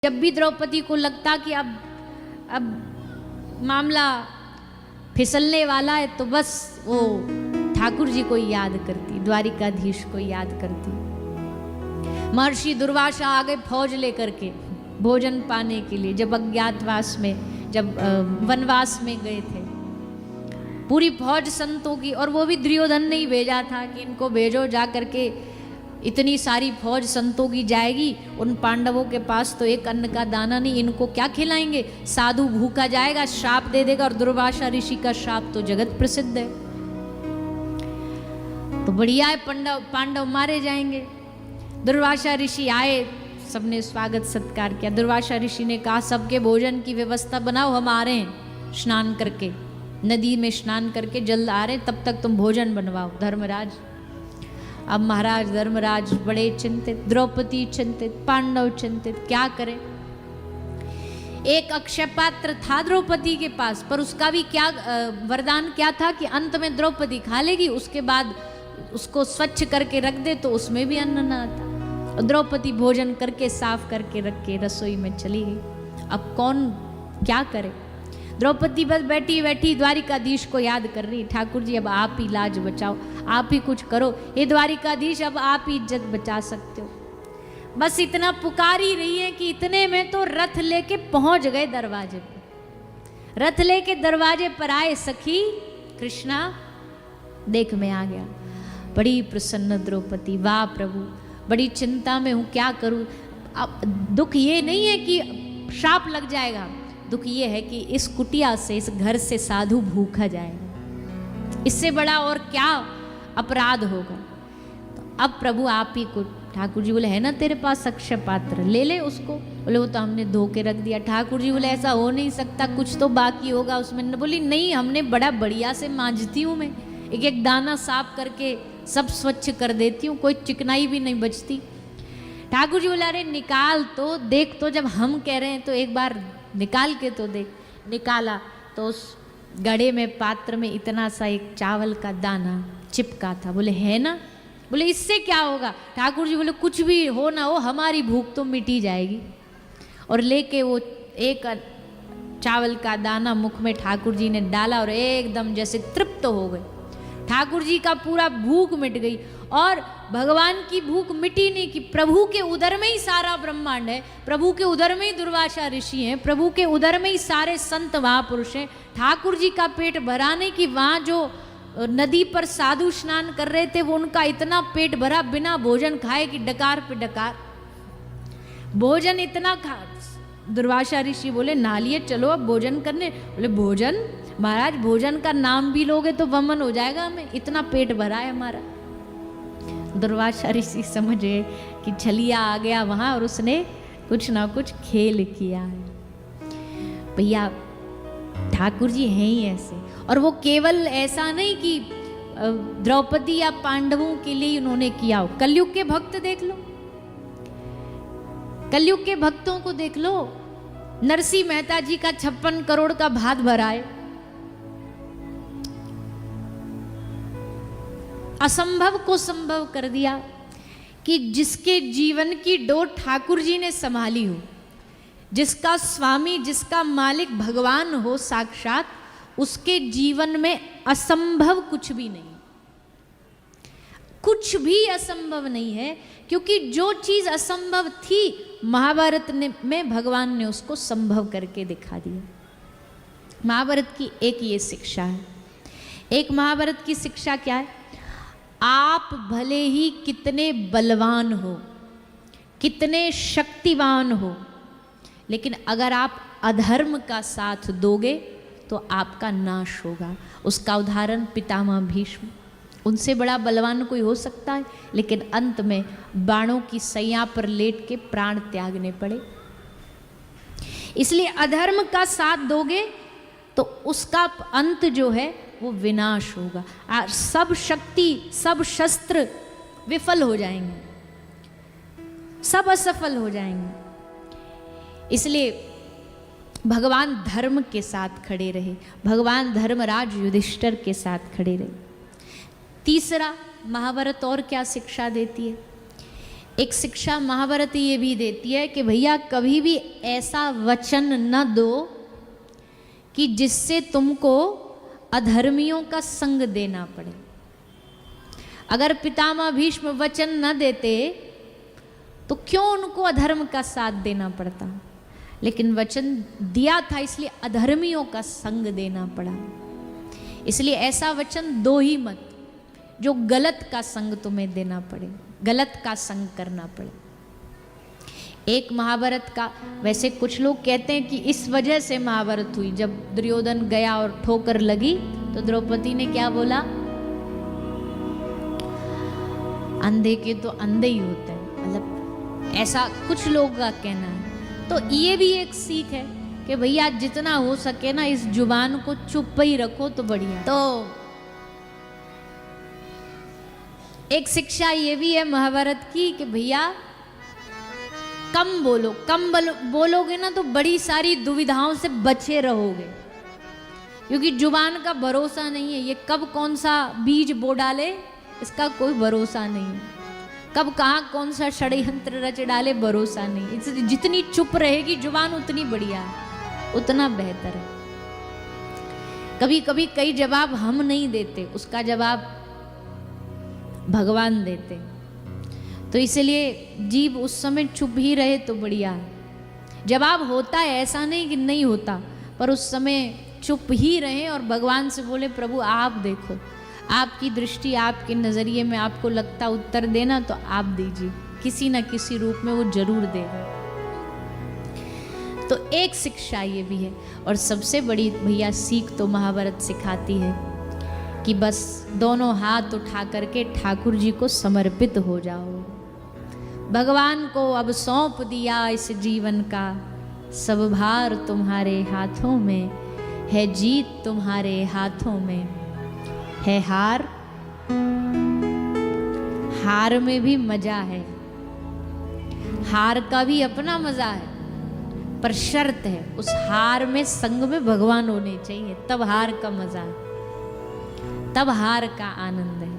जब भी द्रौपदी को लगता कि अब मामला फिसलने वाला है तो बस वो ठाकुर जी को याद करती, द्वारिकाधीश को याद करती। महर्षि दुर्वासा आगे फौज लेकर के भोजन पाने के लिए, जब अज्ञातवास में, जब वनवास में गए थे, पूरी फौज संतों की, और वो भी दुर्योधन ने ही भेजा था कि इनको भेजो जा करके, इतनी सारी फौज संतों की जाएगी, उन पांडवों के पास तो एक अन्न का दाना नहीं, इनको क्या खिलाएंगे, साधु भूखा जाएगा, श्राप दे देगा, और दुर्वासा ऋषि का श्राप तो जगत प्रसिद्ध है, तो बढ़िया है, पांडव मारे जाएंगे। दुर्वासा ऋषि आए, सबने स्वागत सत्कार किया। दुर्वासा ऋषि ने कहा सबके भोजन की व्यवस्था बनाओ, हम आ रहे हैं स्नान करके, नदी में स्नान करके जल्द आ रहे हैं, तब तक तुम भोजन बनवाओ। धर्मराज, अब महाराज धर्मराज बड़े चिंतित, द्रौपदी चिंतित, पांडव चिंतित, क्या करें। एक अक्षय पात्र था द्रौपदी के पास, पर उसका भी क्या वरदान क्या था कि अंत में द्रौपदी खा लेगी, उसके बाद उसको स्वच्छ करके रख दे तो उसमें भी अन्न न आता। द्रौपदी भोजन करके साफ करके रख के रसोई में चली गई। अब कौन क्या करे। द्रौपदी बस बैठी बैठी द्वारिकाधीश को याद कर रही, ठाकुर जी अब आप ही लाज बचाओ, आप ही कुछ करो, ये द्वारिकाधीश अब आप ही इज्जत बचा सकते हो। बस इतना पुकार ही रही है कि इतने में तो रथ लेके पहुंच गए दरवाजे पर। रथ लेके दरवाजे पर आए, सखी कृष्णा देख मैं आ गया। बड़ी प्रसन्न द्रौपदी, वाह प्रभु, बड़ी चिंता में हूँ, क्या करूँ। अब दुख ये नहीं है कि श्राप लग जाएगा, दुख ये है कि इस कुटिया से, इस घर से साधु भूखा जाएगा, इससे बड़ा और क्या अपराध होगा। तो अब प्रभु आप ही को, ठाकुर जी बोले है ना तेरे पास अक्षय पात्र, ले ले उसको। बोले वो तो हमने धो के रख दिया। ठाकुर जी बोले ऐसा हो नहीं सकता, कुछ तो बाकी होगा उसमें। बोली नहीं, हमने बड़ा बढ़िया से मांजती हूँ मैं, एक एक दाना साफ करके सब स्वच्छ कर देती हूँ, कोई चिकनाई भी नहीं बचती। ठाकुर जी बोले अरे निकाल तो देख, तो जब हम कह रहे हैं तो एक बार निकाल के तो देख। निकाला तो उस गड़े में, पात्र में इतना सा एक चावल का दाना चिपका था। बोले है ना। बोले इससे क्या होगा। ठाकुर जी बोले कुछ भी हो ना हो, हमारी भूख तो मिटी जाएगी। और लेके वो एक चावल का दाना मुख में ठाकुर जी ने डाला और एकदम जैसे तृप्त हो गए। ठाकुर जी का पूरा भूख मिट गई। और भगवान की भूख मिटी नहीं कि प्रभु के उदर में ही सारा ब्रह्मांड है, प्रभु के उदर में ही दुर्वासा ऋषि हैं, प्रभु के उदर में ही सारे संत महापुरुष हैं। ठाकुर जी का पेट भरा नहीं कि वहाँ जो नदी पर साधु स्नान कर रहे थे वो उनका इतना पेट भरा बिना भोजन खाए कि डकार पे डकार भोजन इतना खा। दुर्वासा ऋषि बोले नालिए चलो अब भोजन करने। बोले भोजन महाराज, भोजन का नाम भी लोगे तो वमन हो जाएगा हमें, इतना पेट भरा है हमारा। दुर्वासा ऋषि समझ गए कि छलिया आ गया वहां और उसने कुछ ना कुछ खेल किया है। भैया ठाकुर जी हैं ही ऐसे। और वो केवल ऐसा नहीं कि द्रौपदी या पांडवों के लिए उन्होंने किया हो। कलयुग के भक्त देख लो, कलयुग के भक्तों को देख लो। नरसिंह मेहता जी का 56 करोड़ का भात भराए, असंभव को संभव कर दिया कि जिसके जीवन की डोर ठाकुर जी ने संभाली हो, जिसका स्वामी, जिसका मालिक भगवान हो साक्षात, उसके जीवन में असंभव कुछ भी नहीं, कुछ भी असंभव नहीं है। क्योंकि जो चीज असंभव थी महाभारत में भगवान ने उसको संभव करके दिखा दिया। महाभारत की एक ये शिक्षा है। एक महाभारत की शिक्षा क्या है, आप भले ही कितने बलवान हो, कितने शक्तिवान हो, लेकिन अगर आप अधर्म का साथ दोगे तो आपका नाश होगा। उसका उदाहरण पितामह भीष्म, उनसे बड़ा बलवान कोई हो सकता है, लेकिन अंत में बाणों की सैया पर लेट के प्राण त्यागने पड़े। इसलिए अधर्म का साथ दोगे तो उसका अंत जो है वो विनाश होगा। सब शक्ति, सब शस्त्र विफल हो जाएंगे, सब असफल हो जाएंगे। इसलिए भगवान धर्म के साथ खड़े रहे, भगवान धर्मराज युधिष्ठिर के साथ खड़े रहे। तीसरा महाभारत और क्या शिक्षा देती है, एक शिक्षा महाभारत ये भी देती है कि भैया कभी भी ऐसा वचन न दो कि जिससे तुमको अधर्मियों का संग देना पड़े। अगर पितामह भीष्म वचन न देते तो क्यों उनको अधर्म का साथ देना पड़ता, लेकिन वचन दिया था इसलिए अधर्मियों का संग देना पड़ा। इसलिए ऐसा वचन दो ही मत जो गलत का संग तुम्हें देना पड़े, गलत का संग करना पड़े। एक महाभारत का, वैसे कुछ लोग कहते हैं कि इस वजह से महाभारत हुई, जब दुर्योधन गया और ठोकर लगी तो द्रौपदी ने क्या बोला, अंधे के तो अंधे ही होते हैं, मतलब ऐसा कुछ लोगों का कहना है। तो ये भी एक सीख है कि भैया जितना हो सके ना इस जुबान को चुप ही रखो तो बढ़िया। तो एक शिक्षा ये भी है महाभारत की कि भैया कम बोलो, बोलोगे ना तो बड़ी सारी दुविधाओं से बचे रहोगे, क्योंकि जुबान का भरोसा नहीं है। ये कब कौन सा बीज बो डाले इसका कोई भरोसा नहीं है, कब कहाँ कौन सा षड्यंत्र रच डाले भरोसा नहीं। इसलिए जितनी चुप रहेगी जुबान उतनी बढ़िया है, उतना बेहतर है। कभी कभी कई जवाब हम नहीं देते, उसका जवाब भगवान देते, तो इसलिए जीव उस समय चुप ही रहे तो बढ़िया है। जवाब होता है, ऐसा नहीं कि नहीं होता, पर उस समय चुप ही रहे और भगवान से बोले प्रभु आप देखो, आपकी दृष्टि, आपके नज़रिए में आपको लगता उत्तर देना तो आप दीजिए, किसी न किसी रूप में वो जरूर देगा। तो एक शिक्षा ये भी है। और सबसे बड़ी भैया सीख तो महाभारत सिखाती है कि बस दोनों हाथ उठा करके ठाकुर जी को समर्पित हो जाओ। भगवान को अब सौंप दिया इस जीवन का, सब भार तुम्हारे हाथों में है, जीत तुम्हारे हाथों में है हार। हार में भी मजा है, हार का भी अपना मजा है, पर शर्त है उस हार में संग में भगवान होने चाहिए, तब हार का मजा है, तब हार का आनंद है।